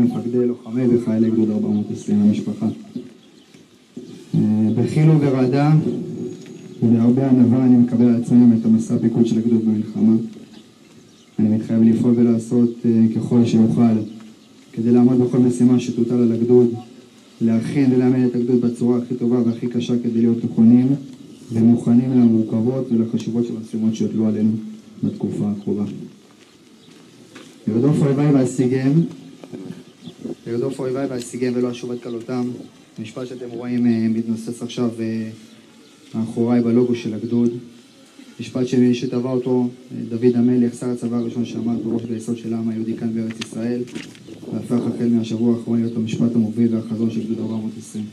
מפקדי, לוחמי וחיילי גדוד 420 המשפחה. בחילו ורעדה ובהרבה ענווה אני מקבל על עצמי את המסע הפיקוד של הגדוד במלחמה. אני מתחייב לפעול ולעשות ככל שיוכל כדי לעמוד בכל משימה שתוטל על הגדוד, להכין ולאמן את הגדוד בצורה הכי טובה והכי קשה כדי להיות נכונים ומוכנים למורכבות ולחשיבות של המשימות שיוטלו עלינו בתקופה הקרובה. ירדוף אויביי ואשיגם ולא אשוב עד כלותם. המשפט שאתם רואים מתנוסס עכשיו מאחוריי בלוגו של הגדוד. משפט שטבע אותו דוד המלך, שר הצבא הראשון שעמד בראש ביסוד של העם היהודי כאן בארץ ישראל, והפך החל מהשבוע האחרון להיות המשפט המוביל והחזון של גדוד 420.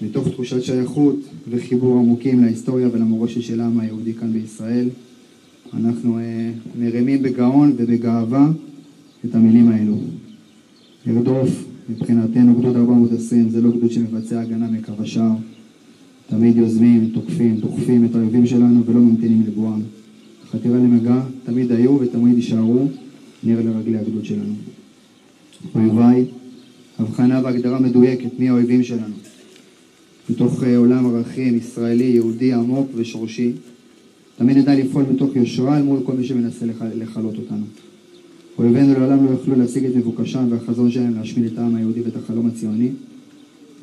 מתוך תחושת שייכות וחיבור עמוקים להיסטוריה ולמורשת של העם היהודי כאן בישראל, אנחנו מרימים בגאון ובגאווה את המילים האלו. ירדוף, מבחינתנו גדוד 420 זה לא גדוד שמבצע הגנה מקו השער. תמיד יוזמים, דוחפים את האויבים שלנו ולא ממתינים לבואם. חתירה למגע תמיד היו ותמיד יישארו נר לרגלי הגדוד שלנו. אויביי, הבחנה והגדרה מדויקת מי האויבים שלנו. מתוך עולם ערכים ישראלי, יהודי, עמוק ושורשי. תמיד נדע לפעול מתוך יושרה אל מול כל מי שמנסה לחלות אותנו. אויבינו לעולם לא יוכלו להשיג את מבוקשם והחזון שלהם להשמיד את העם היהודי ואת החלום הציוני.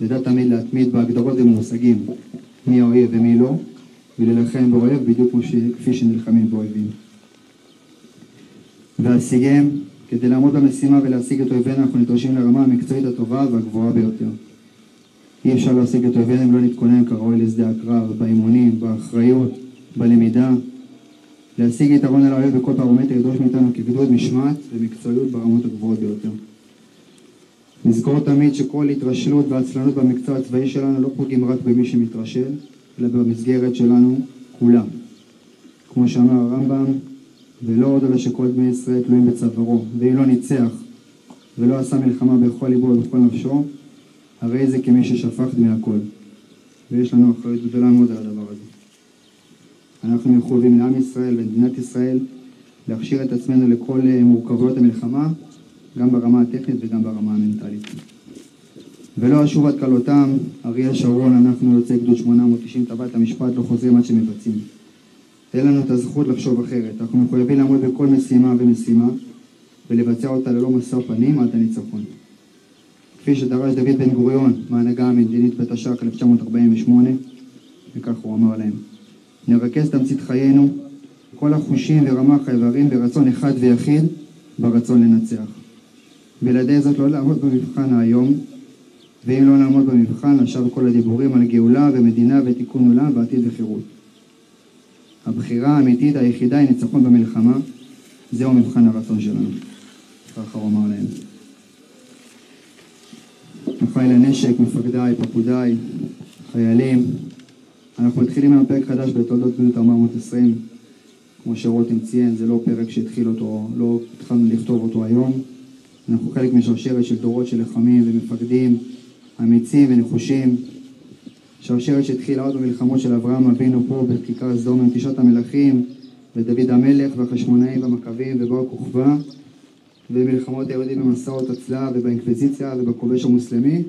נדע תמיד להתמיד בהגדרות ומושגים מי האויב ומי לא, וללחם באויב בדיוק כפי שנלחמים באויבים. והשיגם, כדי לעמוד במשימה ולהשיג את אויבינו אנחנו נדרשים לרמה המקצועית הטובה והגבוהה ביותר. אי אפשר להשיג את אויבינו אם לא נתכונן כראוי לשדה הקרב, באימונים, באחריות, בלמידה. להשיג יתרון על האויב בכל פרמטר ידרוש מאיתנו כגדוד משמעת ומקצועיות ברמות הגבוהות ביותר. נזכור תמיד שכל התרשלות והצלנות במקצוע הצבאי שלנו לא פוגעים רק במי שמתרשל, אלא במסגרת שלנו כולם. כמו שאמר הרמב"ם, ולא עוד אלא שכל בני ישראל תלויים בצווארו, ואם לא ניצח ולא עשה מלחמה בכל ליבו ובכל נפשו, הרי זה כמי ששפך דמי הכל. ויש לנו אחריות גדולה מאוד על הדבר הזה. אנחנו מחויבים לעם ישראל ולמדינת ישראל להכשיר את עצמנו לכל מורכבויות המלחמה, גם ברמה הטכנית וגם ברמה המנטלית. ולא אשוב עד כלותם, אריאל שרון, אנחנו יוצאי גדוד 890, טבע את המשפט, לא חוזרים עד שמבצעים. תן לנו את הזכות לחשוב אחרת. אנחנו מחויבים לעמוד בכל משימה ומשימה, ולבצע אותה ללא משוא פנים עד הניצחון. כפי שדרש דוד בן גוריון מההנהגה המדינית בתש"ח 1948, וכך הוא אמר להם: נרכז תמצית חיינו, כל החושים ורמ"ח האיברים ברצון אחד ויחיד, ברצון לנצח. בלעדי זאת לא לעמוד במבחן היום, ואם לא נעמוד במבחן, נשב כל הדיבורים על גאולה ומדינה ותיקון עולם ועתיד וחירות. הבחירה האמיתית היחידה היא ניצחון במלחמה, זהו מבחן הרצון שלנו. ככה הוא אמר להם. אחראי לנשק, מפקדיי, פקודיי, חיילים, אנחנו מתחילים עם פרק חדש בתולדות גדוד 420. כמו שרותם ציין, זה לא פרק שהתחיל אותו, לא התחלנו לכתוב אותו היום. אנחנו חלק משרשרת של דורות של לחמים ומפקדים, אמיצים ונחושים. שרשרת שהתחילה עוד במלחמות של אברהם אבינו פה בכיכר סדום עם 9 המלכים, ודוד המלך והחשמונאים והמכבים ובר כוכבא, ומלחמות היהודים במסעות הצלב ובאינקוויזיציה ובכובש המוסלמי,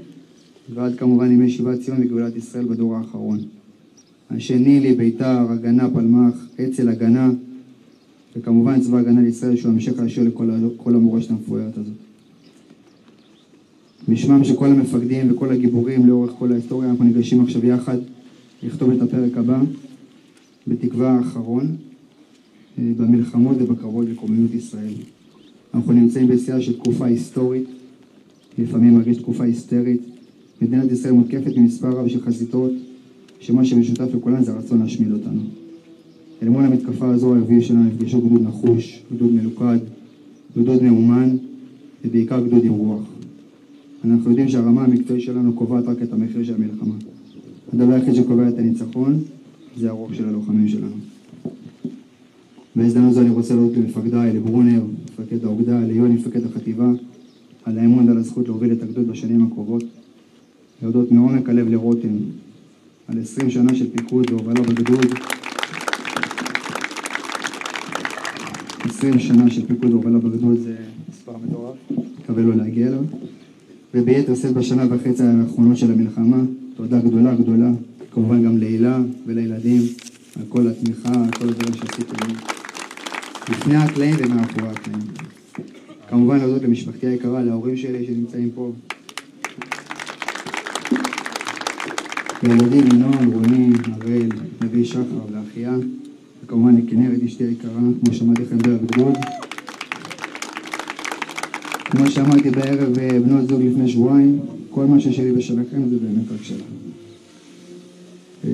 ועד כמובן ימי שיבת ציון וגאולת ישראל בדור האחרון. אנשי נילי, ביתר, הגנה, פלמח, אצ"ל, הגנה, וכמובן צבא הגנה לישראל שהוא המשך הישיר לכל המורשת המפוארת הזאת. בשמם של כל המפקדים וכל הגיבורים לאורך כל ההיסטוריה אנחנו ניגשים עכשיו יחד לכתוב את הפרק הבא, בתקווה האחרון במלחמות ובקרבות לקוממיות ישראל. אנחנו נמצאים בשיאה של תקופה היסטורית, לפעמים מרגיש תקופה היסטרית. מדינת ישראל מותקפת ממספר רב של חזיתות, שמה שמשותף לכולן זה הרצון להשמיד אותנו. אל מול המתקפה הזו האויבים שלנו נפגשו גדוד נחוש, גדוד מלוכד, גדוד מאומן ובעיקר גדוד עם רוח. אנחנו יודעים שהרמה המקצועית שלנו קובעת רק את המחיר של המלחמה. הדבר היחיד שקובע את הניצחון זה הרוח של הלוחמים שלנו. בהזדמנות זו אני רוצה להודות למפקדיי, לברונר, מפקד האוגדה, ליוני, מפקד החטיבה, על האמון ועל הזכות להוביל את הגדוד בשנים הקרובות. להודות מעומק הלב לרותם, על 20 שנה של פיקוד והובלה בגדוד. 20 שנה של פיקוד והובלה בגדוד זה מספר מטורף. מקווה לא להגיע אליו. וביתר שאת בשנה וחצי האחרונות של המלחמה, תודה גדולה גדולה, כמובן גם להילה ולילדים, על כל התמיכה, על כל הדברים שעשיתם לפני הקלעים ומאחורי הקלעים. כמובן להודות למשפחתי היקרה, להורים שלי שנמצאים פה. לילדים, ינון, רוני, הראל, נביא שחר ואחיה, וכמובן לכנרת אשתי היקרה, כמו שאמרתי לכם בגדוד. כמו שאמרתי בערב בנות זוג לפני שבועיים, כל מה ששלי ושלכם זה באמת רק שלה.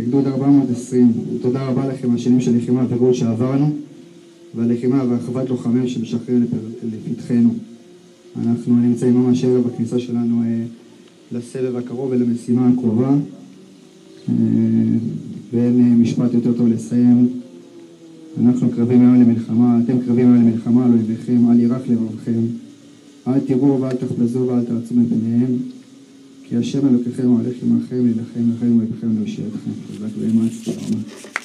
גדוד 420, תודה רבה לכם על השנים של לחימה וגול שעברנו, והלחימה והרחבת לוחמים שמשחררים לפתחנו. אנחנו נמצאים ממש ערב בכניסה שלנו לסבב הקרוב ולמשימה הקרובה, ואין משפט יותר טוב לסיים. אנחנו קרבים היום למלחמה, אתם קרבים היום למלחמה, לא יבכם, אל ירח לבבכם, אל תראו ואל תחפזו ואל תרצו מפניהם, כי השם אלוקיכם הולך עמכם להילחם לכם ובכם להושיע אתכם. חזק ואמץ, תודה רבה.